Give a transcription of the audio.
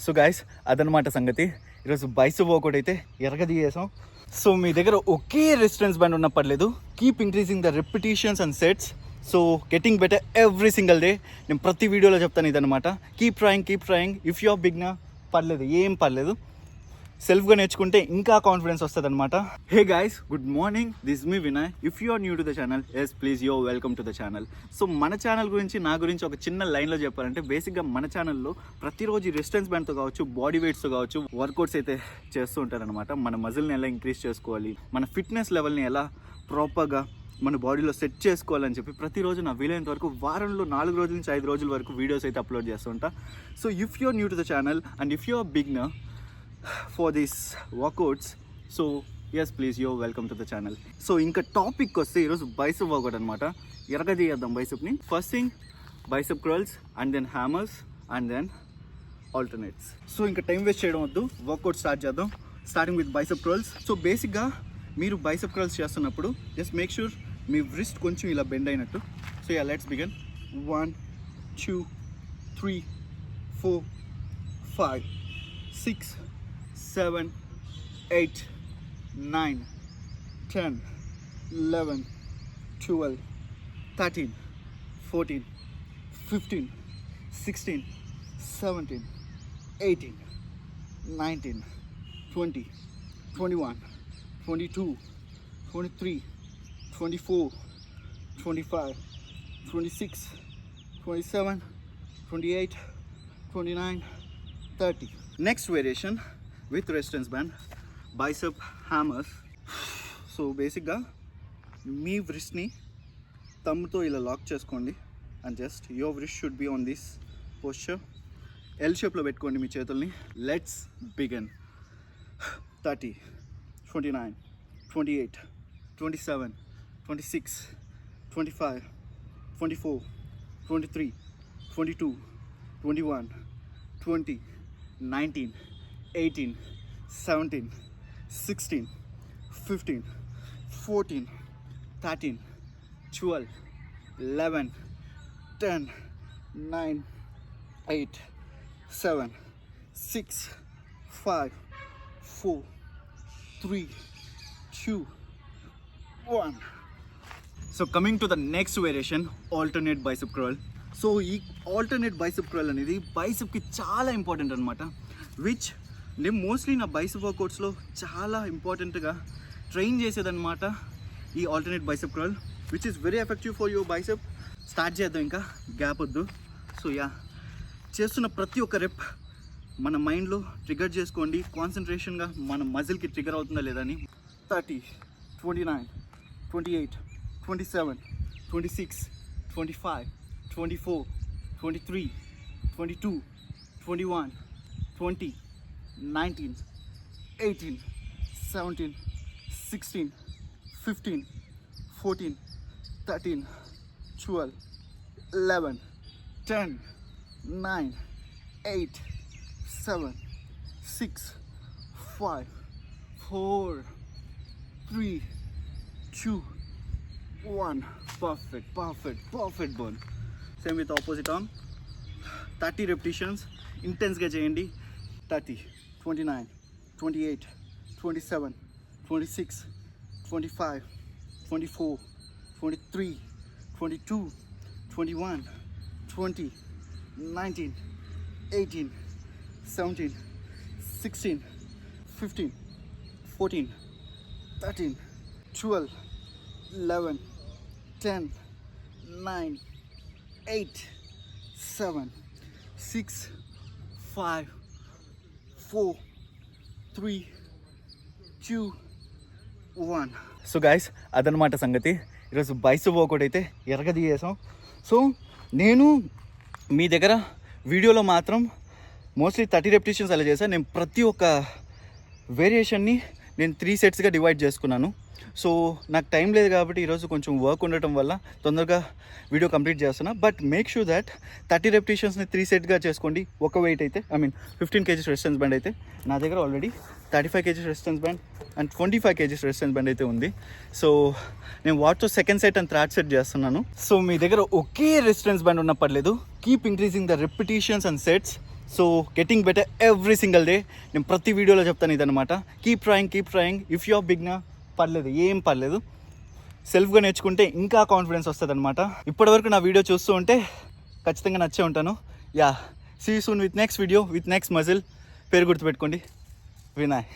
So guys అదనమాట సంగతి. ఈరోజు బైసెప్ వర్కౌట్ అయితే ఎరగదీయేసాం. సో మీ దగ్గర ఒకే రెసిస్టెన్స్ బ్యాండ్ ఉన్న పర్లేదు, keep increasing the repetitions and sets. So getting better every single day. నేను ప్రతి వీడియోలో చెప్తాను ఇదనమాట. Keep trying. If you are beginner పర్లేదు, ఏం పర్లేదు, సెల్ఫ్గా నేర్చుకుంటే ఇంకా కాన్ఫిడెన్స్ వస్తుంది అనమాట. Hey guys, good morning. This me Vinay. If you are new to the channel, yes please you welcome to the channel. So మన ఛానల్ గురించి, నా గురించి ఒక చిన్న లైన్లో చెప్పాలంటే, బేసిక్గా మన ఛానల్లో ప్రతిరోజు రెసిస్టెన్స్ బ్యాండ్తో కావచ్చు, బాడీ వెయిట్స్తో కావచ్చు, వర్కౌట్స్ అయితే చేస్తూ ఉంటారనమాట. మన మజిల్ని ఎలా ఇంక్రీజ్ చేసుకోవాలి, మన ఫిట్నెస్ లెవెల్ని ఎలా ప్రాపర్గా మన బాడీలో సెట్ చేసుకోవాలని చెప్పి ప్రతిరోజు నా వీలైనంత వరకు వారంలో 4 రోజుల నుంచి 5 రోజుల వరకు వీడియోస్ అయితే అప్లోడ్ చేస్తూ ఉంటా. So if you are new to the channel and if you are beginner for these workouts, so yes please you're welcome to the channel. So inka topic koste iroju bicep workout anamata. Eragadiyaddam bicep ni. First thing bicep curls and then hammers and then alternates. So inka time waste cheyadam oddu, workout start cheddam. Starting with bicep curls. So basic ga meeru bicep curls chestunnappudu just make sure me wrist కొంచెం ఇలా bend అయినట్టు. So yeah, let's begin. 1 2 3 4 5 6 7 8 9 10 11 12 13 14 15 16 17 18 19 20 21 22 23 24 25 26 27 28 29 30. Next variation with resistance band, bicep hammers. So బేసిక్గా మీ wristని థంబ్తో ఇలా lock చేసుకోండి and just your wrist should be on this posture. L షేప్లో పెట్టుకోండి మీ చేతుల్ని. Let's begin. 30 29 28 27 26 25 24 23 22 21 20 19 18 17 16 15 14 13 12 11 10 9 8 7 6 5 4 3 2 1. So coming to the next variation, alternate bicep curl. So ఈ alternate bicep curl అనేది బైసెప్కి చాలా ఇంపార్టెంట్ అనమాట. విచ్ నేను మోస్ట్లీ నా బైసెప్ వర్కౌట్స్లో చాలా ఇంపార్టెంట్గా ట్రైన్ చేసేదన్నమాట ఈ alternate bicep curl, which is very effective for your bicep. Start చేద్దాం, ఇంకా గ్యాప్ వద్దు. సో యా, చేస్తున్న ప్రతి ఒక్క రెప్ మన మైండ్లో ట్రిగర్ చేసుకోండి, కాన్సన్ట్రేషన్గా మన మజిల్కి ట్రిగర్ అవుతుందా లేదా అని. 30 29 28 27 26 25 24 23 22 21 20 19 18 17 16 15 14 13 12 11 10 9 8 7 6 5 4 3 2 1. Perfect burn. Same with opposite arm. 30 repetitions, intense ga cheyandi. 30 29 28 27 26 25 24 23 22 21 20 19 18 17 16 15 14 13 12 11 10 9 8 7 6 5 4 3 2 1. So guys అదనమాట సంగతి. ఈరోజు బైసెప్ వర్కౌట్ అయితే ఎరగదీయేసాం. సో నేను మీ దగ్గర వీడియోలో మాత్రం మోస్ట్లీ 30 రెపిటేషన్స్ అలా చేశాను. నేను ప్రతి ఒక్క వేరియేషన్ని నేను 3 సెట్స్గా డివైడ్ చేసుకున్నాను. సో నాకు టైం లేదు కాబట్టి ఈరోజు కొంచెం వర్క్ ఉండటం వల్ల తొందరగా వీడియో కంప్లీట్ చేస్తున్నా. బట్ మేక్ షూర్ దాట్ 30 రెపిటేషన్స్ని 3 సెట్గా చేసుకోండి. ఒక వెయిట్ అయితే 15 kgs రెసిస్టెన్స్ బ్యాండ్ అయితే నా దగ్గర already 35 kgs resistance band and 25 kgs resistance band అయితే ఉంది. సో నేను వాటితో second set and third set చేస్తున్నాను. సో మీ దగ్గర ఒకే రెసిస్టెన్స్ బ్యాండ్ ఉన్న పర్లేదు, keep increasing the repetitions and sets. So getting better every single day. నేను ప్రతి వీడియోలో చెప్తాను ఇదనమాట. Keep trying. If you are beginner పర్లేదు, ఏం పర్లేదు, సెల్ఫ్గా నేర్చుకుంటే ఇంకా కాన్ఫిడెన్స్ వస్తుంది అనమాట. ఇప్పటివరకు నా వీడియో చూస్తూ ఉంటే ఖచ్చితంగా నచ్చే ఉంటాను. Yeah, see you soon with next video with next muscle. పేరు గుర్తుపెట్టుకోండి, వినయ్.